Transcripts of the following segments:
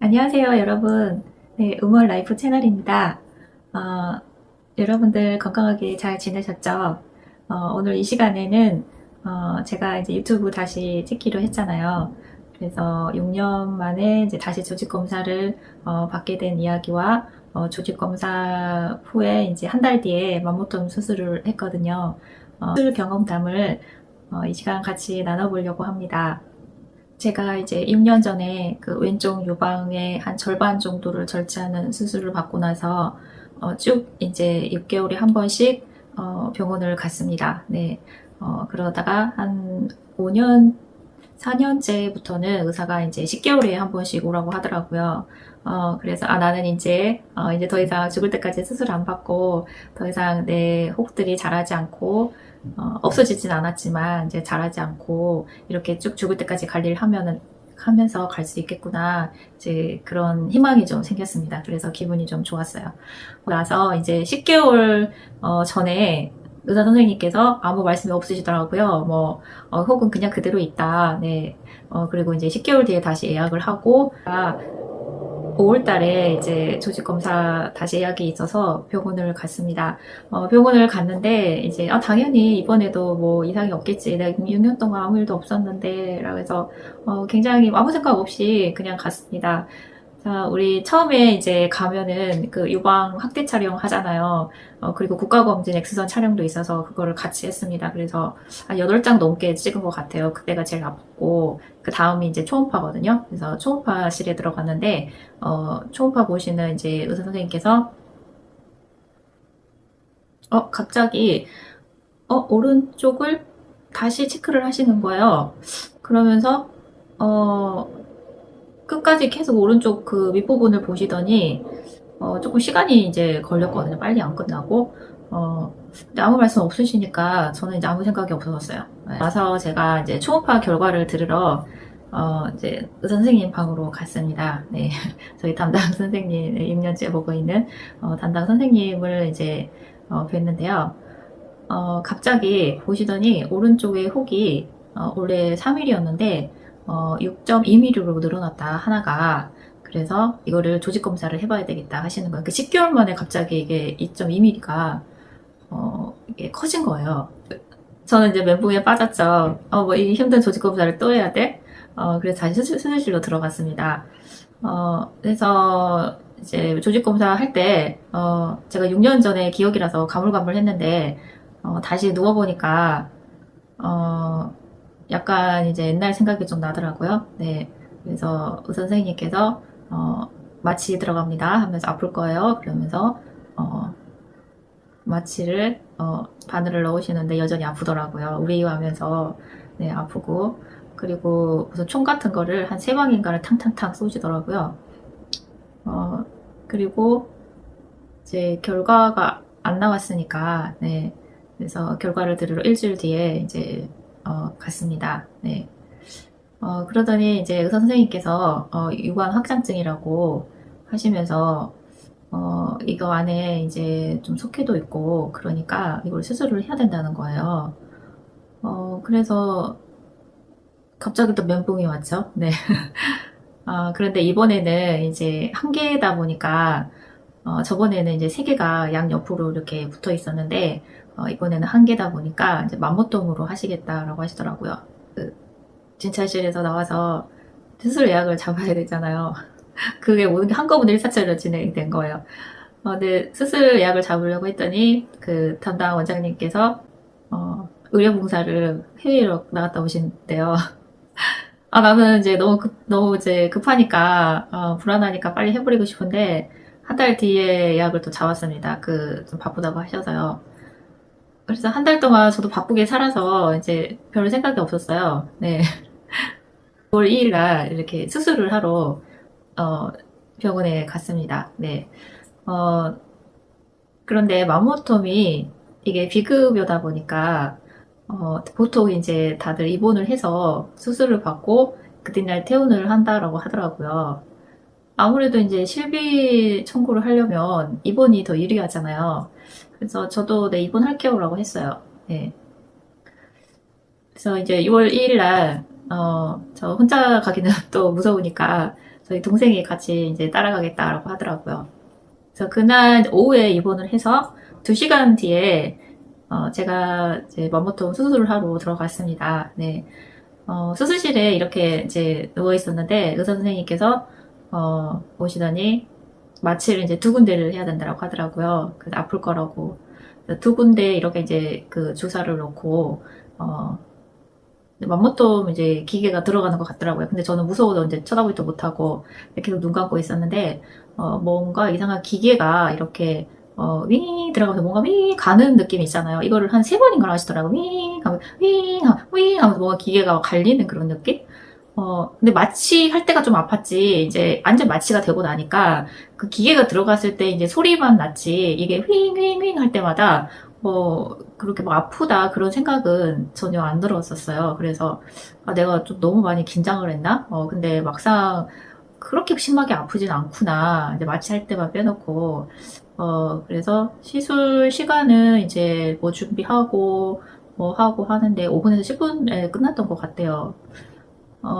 안녕하세요, 여러분. 네, 음월 라이프 채널입니다. 어, 여러분들 건강하게 잘 지내셨죠? 오늘 이 시간에는 제가 이제 유튜브 다시 찍기로 했잖아요. 그래서 6년 만에 이제 다시 조직 검사를 받게 된 이야기와 조직 검사 후에 이제 한 달 뒤에 맘모톰 수술을 했거든요. 수술 경험담을 이 시간 같이 나눠보려고 합니다. 제가 이제 6년 전에 그 왼쪽 유방의 한 절반 정도를 절제하는 수술을 받고 나서 쭉 이제 6개월에 한 번씩 병원을 갔습니다. 네. 그러다가 한 5년, 4년째부터는 의사가 이제 10개월에 한 번씩 오라고 하더라고요. 그래서, 나는 이제 더 이상 죽을 때까지 수술 안 받고, 더 이상 내 혹들이 자라지 않고, 없어지진 않았지만, 이제 자라지 않고, 이렇게 쭉 죽을 때까지 관리를 하면서 갈 수 있겠구나. 이제 그런 희망이 좀 생겼습니다. 그래서 기분이 좀 좋았어요. 나서 이제 10개월 전에 의사 선생님께서 아무 말씀이 없으시더라고요. 혹은 그냥 그대로 있다. 네. 그리고 이제 10개월 뒤에 다시 예약을 하고, 5월 달에 이제 조직 검사 다시 예약이 있어서 병원을 갔습니다. 병원을 갔는데, 이제, 당연히 이번에도 뭐 이상이 없겠지. 내가 6년 동안 아무 일도 없었는데, 라고 해서, 굉장히 아무 생각 없이 그냥 갔습니다. 자, 우리 처음에 이제 가면은 그 유방 확대 촬영 하잖아요. 그리고 국가검진 엑스선 촬영도 있어서 그거를 같이 했습니다. 그래서 한 8장 넘게 찍은 것 같아요. 그때가 제일 아팠고, 그 다음이 이제 초음파거든요. 그래서 초음파실에 들어갔는데, 초음파 보시는 이제 의사 선생님께서, 갑자기, 오른쪽을 다시 체크를 하시는 거예요. 그러면서, 어, 끝까지 계속 오른쪽 그 밑부분을 보시더니 조금 시간이 이제 걸렸거든요. 빨리 안 끝나고. 근데 아무 말씀 없으시니까 저는 이제 아무 생각이 없어졌어요. 네. 나서 제가 이제 초음파 결과를 들으러 이제 의사 선생님 방으로 갔습니다. 네. 저희 담당 선생님, 6년째 보고 있는 담당 선생님을 이제 뵀는데요. 갑자기 보시더니 오른쪽에 혹이 원래 3mm였는데 6.2mm로 늘어났다 하나가. 그래서 이거를 조직 검사를 해봐야 되겠다 하시는 거예요. 그 10개월 만에 갑자기 이게 2.2mm가 이게 커진 거예요. 저는 이제 멘붕에 빠졌죠. 이 힘든 조직 검사를 또 해야 돼? 그래서 다시 수술실로 들어갔습니다. 그래서 이제 조직 검사 할 때, 제가 6년 전에 기억이라서 가물가물했는데, 다시 누워보니까, 어, 약간 이제 옛날 생각이 좀 나더라고요. 네. 그래서 의사 선생님께서, 마취 들어갑니다 하면서 아플 거예요. 그러면서, 마취를, 바늘을 넣으시는데 여전히 아프더라고요. 우리하면서, 네, 아프고. 그리고 무슨 총 같은 거를 한 3방인가를 탕탕탕 쏘시더라고요. 어, 그리고 이제 결과가 안 나왔으니까, 네. 그래서 결과를 들으러 일주일 뒤에 이제, 갔습니다. 네. 그러더니 이제 의사 선생님께서, 유관 확장증이라고 하시면서, 이거 안에 이제 좀 속해도 있고, 그러니까 이걸 수술을 해야 된다는 거예요. 그래서 갑자기 또 멘붕이 왔죠. 네. 그런데 이번에는 이제 한 개다 보니까, 저번에는 이제 세 개가 양 옆으로 이렇게 붙어 있었는데, 이번에는 한 개다 보니까 이제 맘모톰으로 하시겠다라고 하시더라고요. 그 진찰실에서 나와서 수술 예약을 잡아야 되잖아요. 그게 모든 게 한꺼번에 일사천리로 진행된 거예요. 근데 수술 예약을 잡으려고 했더니 그 담당 원장님께서 의료봉사를 해외로 나갔다 오신대요. 나는 이제 너무 이제 급하니까, 불안하니까 빨리 해버리고 싶은데, 한 달 뒤에 예약을 또 잡았습니다. 좀 바쁘다고 하셔서요. 그래서 한 달 동안 저도 바쁘게 살아서 이제 별 생각이 없었어요. 네. 5월 2일 날 이렇게 수술을 하러, 어, 병원에 갔습니다. 네. 어, 그런데 맘모톰이 이게 비급여다 보니까, 보통 이제 다들 입원을 해서 수술을 받고 그때날 퇴원을 한다라고 하더라고요. 아무래도 이제 실비 청구를 하려면 입원이 더 유리하잖아요. 그래서 저도 네, 입원할게요라고 했어요. 네. 그래서 이제 6월 2일 날, 저 혼자 가기는 또 무서우니까 저희 동생이 같이 이제 따라가겠다라고 하더라고요. 그래서 그날 오후에 입원을 해서 2시간 뒤에 제가 이제 맘모톰 수술을 하러 들어갔습니다. 네. 수술실에 이렇게 이제 누워 있었는데 의사 선생님께서 오시더니 마취를 이제 2군데를 해야 된다고 하더라고요. 그래서 아플 거라고. 2군데 이렇게 이제 그 주사를 놓고 맘모톰 이제 기계가 들어가는 것 같더라고요. 근데 저는 무서워서 이제 쳐다보지도 못하고 계속 눈 감고 있었는데 뭔가 이상한 기계가 이렇게 윙 들어가서 뭔가 윙 가는 느낌이 있잖아요. 이거를 한 3번인가 하시더라고요. 윙 하면 윙 하면 윙 하면서 뭔가 기계가 갈리는 그런 느낌? 근데 마취할 때가 좀 아팠지. 이제 완전 마취가 되고 나니까 그 기계가 들어갔을 때 이제 소리만 났지. 이게 윙, 윙, 윙 할 때마다 그렇게 막 아프다 그런 생각은 전혀 안 들었었어요. 그래서 내가 좀 너무 많이 긴장을 했나? 근데 막상 그렇게 심하게 아프진 않구나. 이제 마취할 때만 빼놓고. 그래서 시술 시간은 이제 뭐 준비하고 뭐 하고 하는데 5분에서 10분에 끝났던 것 같아요.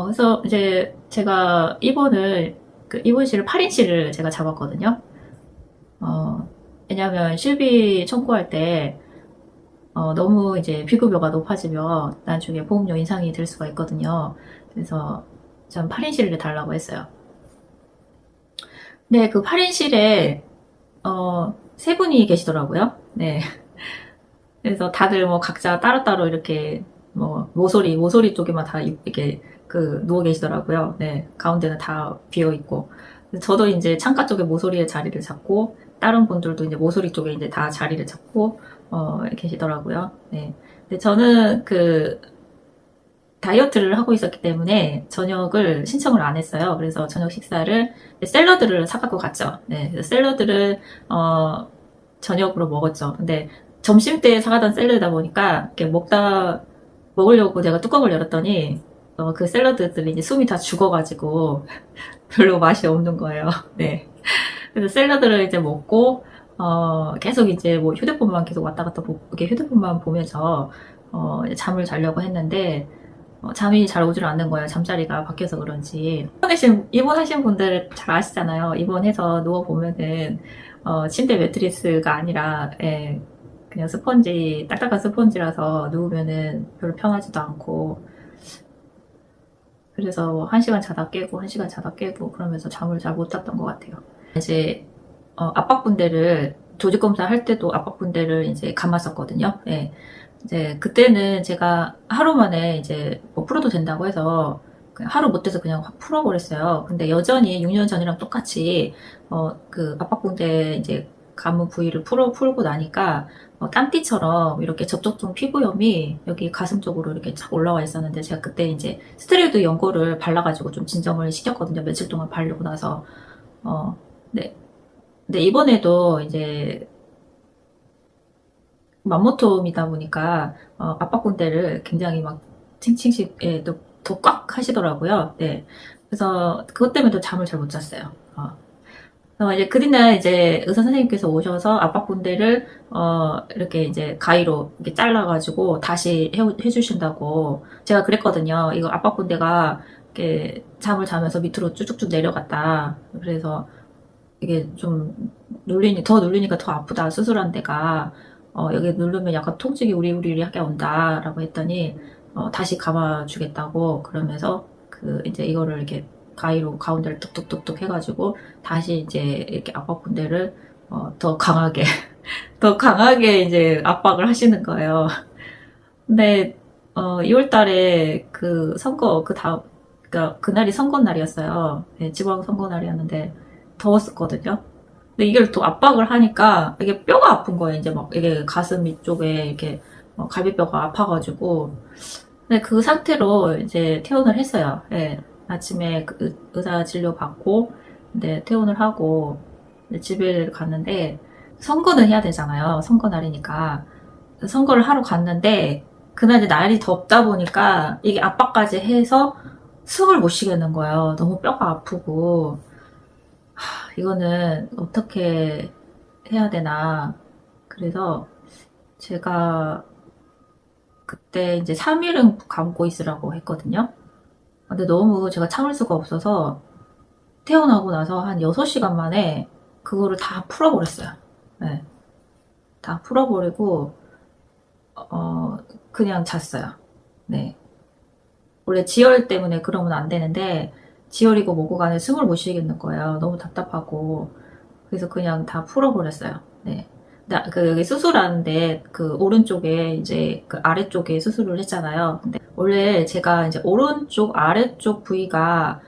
그래서 이제 제가 그 입원실을 8인실을 제가 잡았거든요. 왜냐면 실비 청구할 때, 너무 이제 비급여가 높아지면 나중에 보험료 인상이 될 수가 있거든요. 그래서 전 8인실을 달라고 했어요. 네, 그 8인실에, 3분이 계시더라고요. 네. 그래서 다들 뭐 각자 따로따로 이렇게 뭐 모서리 쪽에만 다 이렇게 그 누워 계시더라고요. 네. 가운데는 다 비어 있고. 저도 이제 창가 쪽에 모서리에 자리를 잡고 다른 분들도 이제 모서리 쪽에 이제 다 자리를 잡고 계시더라고요. 네. 근데 저는 그 다이어트를 하고 있었기 때문에 저녁을 신청을 안 했어요. 그래서 저녁 식사를 샐러드를 사갖고 갔죠. 네. 그래서 샐러드를 저녁으로 먹었죠. 근데 점심 때 사가던 샐러드다 보니까 이렇게 먹으려고 제가 뚜껑을 열었더니 그 샐러드들이 이제 숨이 다 죽어가지고 별로 맛이 없는 거예요. 네. 그래서 샐러드를 이제 먹고 계속 이제 뭐 휴대폰만 계속 왔다 갔다 이렇게 휴대폰만 보면서 이제 잠을 자려고 했는데 잠이 잘 오질 않는 거예요. 잠자리가 바뀌어서 그런지. 입원하신 분들 잘 아시잖아요. 입원해서 누워보면은, 침대 매트리스가 아니라, 예, 그냥 스펀지, 딱딱한 스펀지라서 누우면은 별로 편하지도 않고, 그래서 뭐 1시간 자다 깨고, 1시간 자다 깨고, 그러면서 잠을 잘 못 잤던 것 같아요. 이제, 압박분대를, 조직검사 할 때도 압박분대를 이제 감았었거든요. 예. 이제 그때는 제가 하루 만에 이제 뭐 풀어도 된다고 해서 그냥 하루 못해서 그냥 확 풀어버렸어요. 근데 여전히 6년 전이랑 똑같이 그 압박붕대 이제 가문 부위를 풀고 나니까 땀띠처럼 이렇게 접촉성 피부염이 여기 가슴 쪽으로 이렇게 착 올라와 있었는데 제가 그때 이제 스테로이드 연고를 발라가지고 좀 진정을 시켰거든요. 며칠 동안 바르고 나서 네. 근데 이번에도 이제 맘모톰이다 보니까 압박군대를 굉장히 막 칭칭씩 예, 또 더 꽉 하시더라고요. 네. 그래서 그것 때문에 또 잠을 잘 못 잤어요. 그래서 이제 그날 이제 의사 선생님께서 오셔서 압박군대를 이렇게 이제 가위로 이렇게 잘라가지고 다시 해주신다고 제가 그랬거든요. 이거 압박군대가 이렇게 잠을 자면서 밑으로 쭉쭉쭉 내려갔다. 그래서 이게 좀 더 눌리니까 더 아프다. 수술한 데가 여기 누르면 약간 통증이 우리우리하게 온다라고 했더니 다시 감아주겠다고 그러면서 그 이제 이거를 이렇게 가위로 가운데를 뚝뚝뚝뚝 해가지고 다시 이제 이렇게 압박분대를 더 강하게 더 강하게 이제 압박을 하시는 거예요. 근데 2월 달에 그 선거 그 다음 그러니까 그날이 선거 날이었어요. 네, 지방 선거 날이었는데 더웠었거든요. 근데 이걸 또 압박을 하니까 이게 뼈가 아픈 거예요. 이제 막 이게 가슴 이쪽에 이렇게 갈비뼈가 아파가지고. 근데 그 상태로 이제 퇴원을 했어요. 예. 아침에 그 의사 진료 받고, 근데 퇴원을 하고 집에 갔는데 선거는 해야 되잖아요. 선거 날이니까. 선거를 하러 갔는데 그날 이제 날이 덥다 보니까 이게 압박까지 해서 숨을 못 쉬겠는 거예요. 너무 뼈가 아프고. 이거는 어떻게 해야 되나. 그래서 제가 그때 이제 3일은 감고 있으라고 했거든요. 근데 너무 제가 참을 수가 없어서 태어나고 나서 한 6시간 만에 그거를 다 풀어버렸어요. 네. 다 풀어버리고, 어, 그냥 잤어요. 네. 원래 지혈 때문에 그러면 안 되는데, 지혈이고 뭐고 간에 숨을 못 쉬겠는 거예요. 너무 답답하고. 그래서 그냥 다 풀어버렸어요. 네. 여기 수술하는데, 그, 오른쪽에, 이제, 그 아래쪽에 수술을 했잖아요. 근데, 원래 제가 이제 오른쪽 아래쪽 부위가,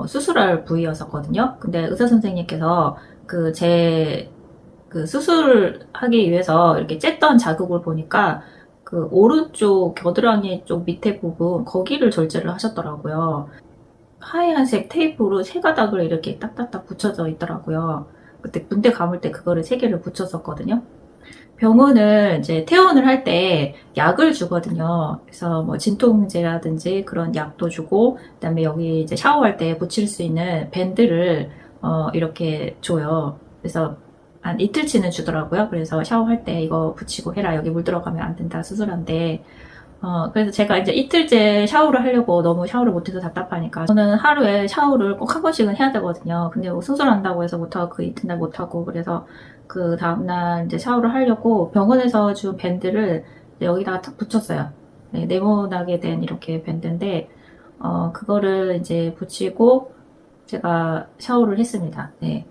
수술할 부위였었거든요. 근데 의사 선생님께서, 그 수술하기 위해서 이렇게 쬐던 자국을 보니까, 그, 오른쪽 겨드랑이 쪽 밑에 부분, 거기를 절제를 하셨더라고요. 하얀색 테이프로 세 가닥을 이렇게 딱딱딱 붙여져 있더라고요. 그때 군대 감을 때 그거를 세 개를 붙였었거든요. 병원을 이제 퇴원을 할 때 약을 주거든요. 그래서 뭐 진통제라든지 그런 약도 주고, 그다음에 여기 이제 샤워할 때 붙일 수 있는 밴드를 이렇게 줘요. 그래서 한 이틀치는 주더라고요. 그래서 샤워할 때 이거 붙이고 해라. 여기 물 들어가면 안 된다. 수술한데. 그래서 제가 이제 이틀째 샤워를 하려고 너무 샤워를 못해서 답답하니까 저는 하루에 샤워를 꼭 한 번씩은 해야 되거든요. 근데 뭐 수술한다고 해서 못하고 그 이튿날 못하고 그래서 그 다음날 이제 샤워를 하려고 병원에서 준 밴드를 여기다가 탁 붙였어요. 네, 네모나게 된 이렇게 밴드인데 그거를 이제 붙이고 제가 샤워를 했습니다. 네.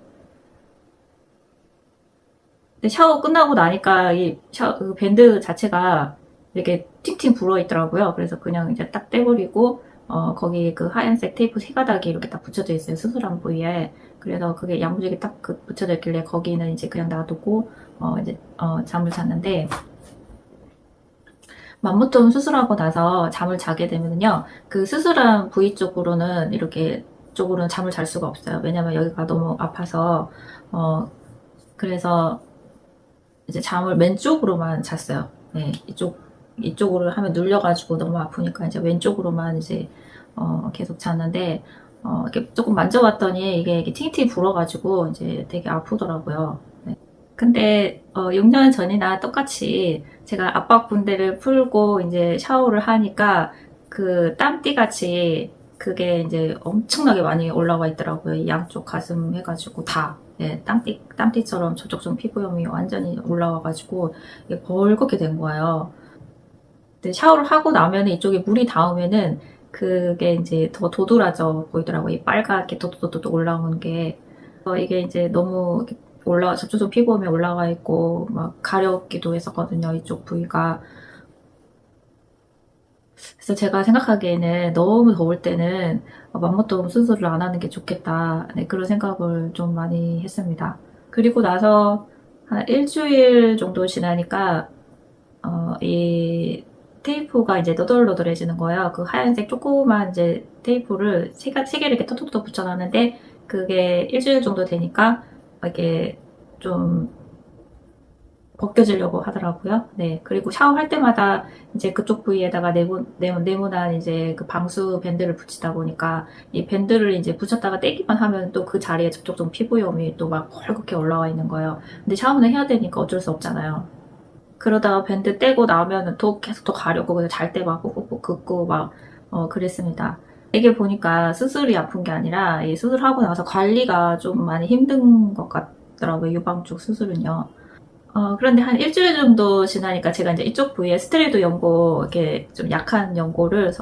근데 샤워 끝나고 나니까 그 밴드 자체가 이렇게 팅팅 불어 있더라고요. 그래서 그냥 이제 딱 떼버리고, 거기 그 하얀색 테이프 세 가닥이 이렇게 딱 붙여져 있어요. 수술한 부위에. 그래서 그게 야무지게 딱 붙여져 있길래 거기는 이제 그냥 놔두고, 잠을 잤는데, 맘모톰 수술하고 나서 잠을 자게 되면요. 그 수술한 부위 쪽으로는 이렇게 쪽으로는 잠을 잘 수가 없어요. 왜냐면 여기가 너무 아파서, 그래서 이제 잠을 왼쪽으로만 잤어요. 네, 이쪽으로 하면 눌려가지고 너무 아프니까 이제 왼쪽으로만 이제, 계속 잤는데, 이렇게 조금 만져봤더니 이게 팅팅 불어가지고 이제 되게 아프더라고요. 네. 근데, 6년 전이나 똑같이 제가 압박 분대를 풀고 이제 샤워를 하니까 그 땀띠 같이 그게 이제 엄청나게 많이 올라와 있더라고요. 이 양쪽 가슴 해가지고 다. 예, 땀띠처럼 저쪽 좀 피부염이 완전히 올라와가지고 이게 벌겋게 된 거예요. 근데 샤워를 하고 나면 이쪽에 물이 닿으면은 그게 이제 더 도드라져 보이더라고요. 이 빨갛게 도도도도 올라오는 게. 이게 이제 너무 저쪽 피부염이 올라가 있고 막 가렵기도 했었거든요. 이쪽 부위가. 그래서 제가 생각하기에는 너무 더울 때는 맘모톰 수술을 안 하는 게 좋겠다. 네, 그런 생각을 좀 많이 했습니다. 그리고 나서 한 일주일 정도 지나니까 이 테이프가 이제 너덜너덜해지는 거예요. 그 하얀색 조그만 이제 테이프를 세 개를 이렇게 톡톡톡 붙여놨는데 그게 일주일 정도 되니까 이게 좀 벗겨지려고 하더라고요. 네. 그리고 샤워할 때마다 이제 그쪽 부위에다가 네모난 이제 그 방수 밴드를 붙이다 보니까 이 밴드를 이제 붙였다가 떼기만 하면 또 그 자리에 저쪽 좀 피부염이 또 막 헐겋게 올라와 있는 거예요. 근데 샤워는 해야 되니까 어쩔 수 없잖아요. 그러다가 밴드 떼고 나면은 또 계속 더 가렵고 그래서 잘 때 막 꾹꾹꾹 긋고 막 그랬습니다. 이게 보니까 수술이 아픈 게 아니라 이 수술하고 나서 관리가 좀 많이 힘든 것 같더라고요. 유방 쪽 수술은요. 그런데 한 일주일 정도 지나니까 제가 이제 이쪽 부위에 스테로이드 연고, 이렇게 좀 약한 연고를,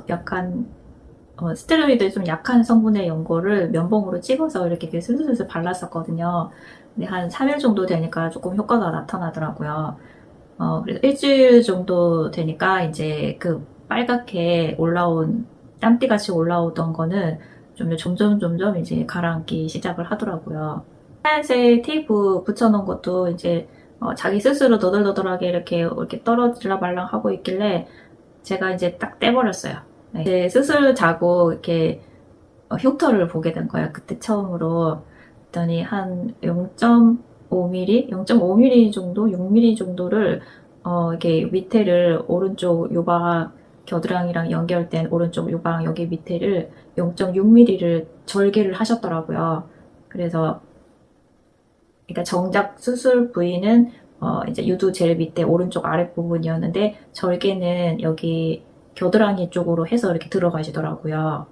스테로이드 좀 약한 성분의 연고를 면봉으로 찍어서 이렇게 슬슬슬 발랐었거든요. 근데 한 3일 정도 되니까 조금 효과가 나타나더라고요. 그래서 일주일 정도 되니까 이제 그 빨갛게 올라온, 땀띠같이 올라오던 거는 좀 점점 이제 가라앉기 시작을 하더라고요. 하얀색 테이프 붙여놓은 것도 이제 자기 스스로 너덜너덜하게 이렇게 떨어질라 말랑 하고 있길래 제가 이제 딱 떼버렸어요. 네. 이제 수술 자고 이렇게 흉터를 보게 된 거예요. 그때 처음으로. 그랬더니 한 0.5mm, 0.5mm 정도, 6mm 정도를 이렇게 밑에를 오른쪽 요방 겨드랑이랑 연결된 오른쪽 요방 여기 밑에를 0.6mm를 절개를 하셨더라고요. 그래서 그러니까 정작 수술 부위는 이제 유두 제일 밑에 오른쪽 아랫부분이었는데 절개는 여기 겨드랑이 쪽으로 해서 이렇게 들어가시더라고요.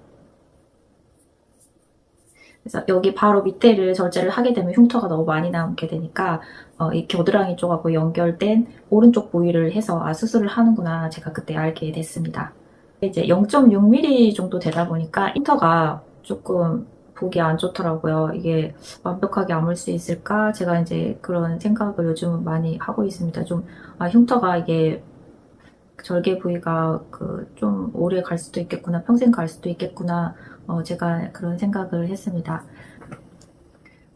그래서 여기 바로 밑에를 절제를 하게 되면 흉터가 너무 많이 남게 되니까 이 겨드랑이 쪽하고 연결된 오른쪽 부위를 해서 수술을 하는구나 제가 그때 알게 됐습니다. 이제 0.6mm 정도 되다 보니까 흉터가 조금 보기 안 좋더라고요. 이게 완벽하게 아물 수 있을까? 제가 이제 그런 생각을 요즘 많이 하고 있습니다. 좀 흉터가 이게 절개 부위가 좀 오래 갈 수도 있겠구나, 평생 갈 수도 있겠구나, 제가 그런 생각을 했습니다.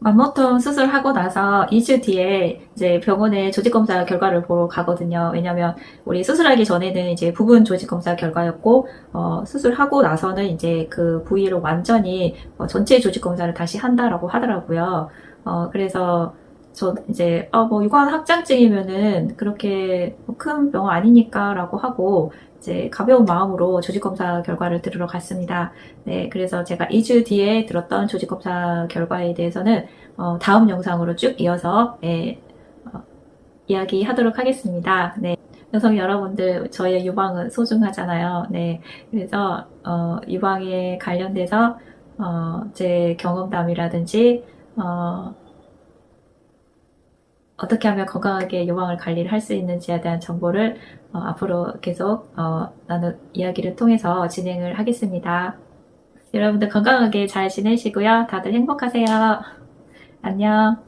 맘모통 수술하고 나서 2주 뒤에 이제 병원에 조직검사 결과를 보러 가거든요. 왜냐면 우리 수술하기 전에는 이제 부분 조직검사 결과였고, 수술하고 나서는 이제 그 부위를 완전히 전체 조직검사를 다시 한다라고 하더라고요. 그래서 저 이제 뭐 유관 확장증이면은 그렇게 큰 병 아니니까라고 하고 이제 가벼운 마음으로 조직검사 결과를 들으러 갔습니다. 네, 그래서 제가 2주 뒤에 들었던 조직검사 결과에 대해서는 다음 영상으로 쭉 이어서 네, 이야기하도록 하겠습니다. 네, 여성 여러분들 저의 유방은 소중하잖아요. 네, 그래서 유방에 관련돼서 제 경험담이라든지 어떻게 하면 건강하게 유방을 관리를 할 수 있는지에 대한 정보를 앞으로 계속 나눈 이야기를 통해서 진행을 하겠습니다. 여러분들 건강하게 잘 지내시고요. 다들 행복하세요. 안녕.